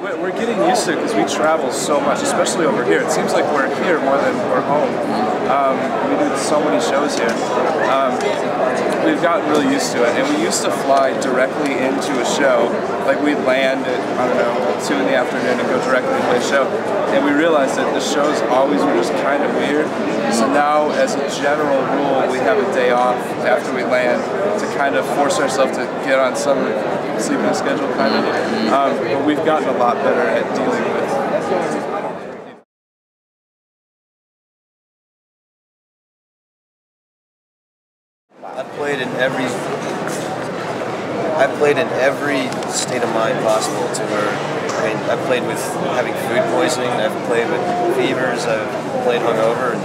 We're getting used to it because we travel so much, especially over here. It seems like we're here more than we're home. We do so many shows here. We've gotten really used to it, and we used to fly directly into a show. Like we'd land at, I don't know, 2 in the afternoon and go directly to play a show. And we realized that the shows always were just kind of weird. So now, as a general rule, we have a day off after we land to kind of force ourselves to get on some sleeping schedule, kind of. But we've gotten a lot better at dealing with. I've played in every state of mind possible to where, I mean, I've played with having food poisoning, I've played with fevers, I've played hungover, and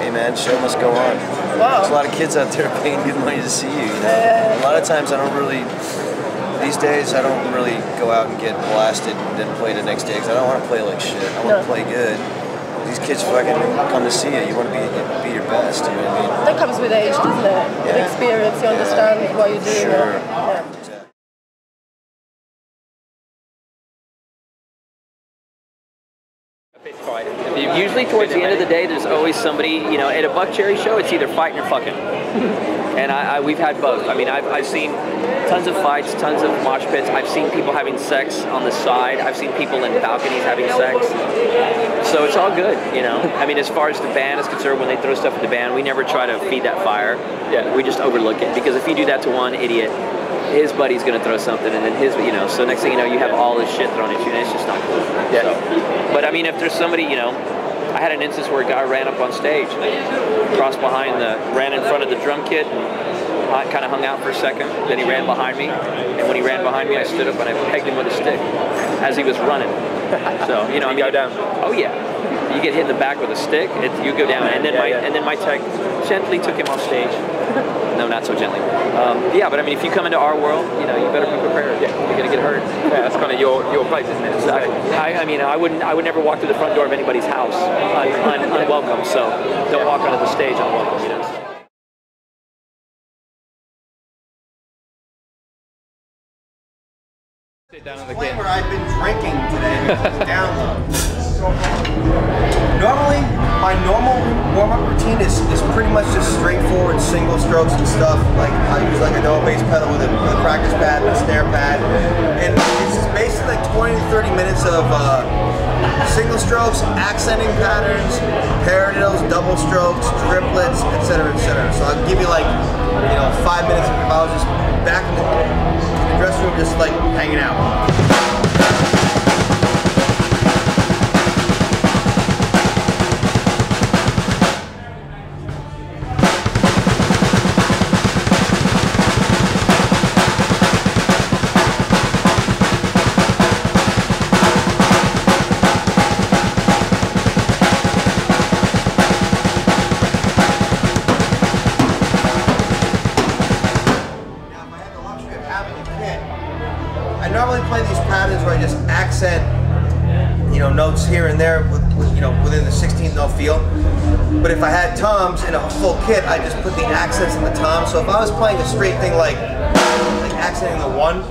hey man, show must go on. Wow. There's a lot of kids out there paying good money to see you, you know. A lot of times I don't really, these days I don't really go out and get blasted and then play the next day because I don't want to play like shit, I want to play good. These kids fucking come to see you. You want to be your best. You know what I mean? That comes with age, doesn't it? With experience, you understand what you're doing. Sure. Usually towards the end of the day, there's always somebody, you know, at a Buck Cherry show, it's either fighting or fucking. And we've had both. I mean, I've seen tons of fights, tons of mosh pits. I've seen people having sex on the side. I've seen people in balconies having sex. So it's all good, you know. I mean, as far as the band is concerned, when they throw stuff at the band, we never try to feed that fire. Yeah. We just overlook it. Because if you do that to one idiot, his buddy's going to throw something, and then his, you know, so next thing you know, you have all this shit thrown at you, and it's just not cool. Yeah. So, but I mean, if there's somebody, you know, I had an instance where a guy ran up on stage, ran in front of the drum kit, and kind of hung out for a second. Then he ran behind me, and when he ran behind me, I stood up and I pegged him with a stick as he was running. So, you know, you go down. Oh yeah, you get hit in the back with a stick, you go down, and then my tech gently took him off stage. No, not so gently. Yeah, but I mean, if you come into our world, you know, you better be prepared. Yeah, you're gonna get hurt. Yeah, that's kind of your place, isn't it? Exactly. I mean, I would never walk through the front door of anybody's house unwelcome. So don't walk onto the stage unwelcome. You know. Sit down on the Disclaimer, I've been drinking today. Down low. Normally, my normal warm-up routine is pretty much just straightforward single strokes and stuff. Like I use like a double bass pedal with a practice pad and a snare pad, and it's just basically like 20 to 30 minutes of single strokes, accenting patterns, paradiddles, double strokes, triplets, etc., etc. So I'll give you like 5 minutes if I was just back in the dressing room, just like hanging out. I normally play these patterns where I just accent, notes here and there within the 16th note feel. But if I had toms in a full kit, I just put the accents in the toms. So if I was playing a straight thing like accenting the 1,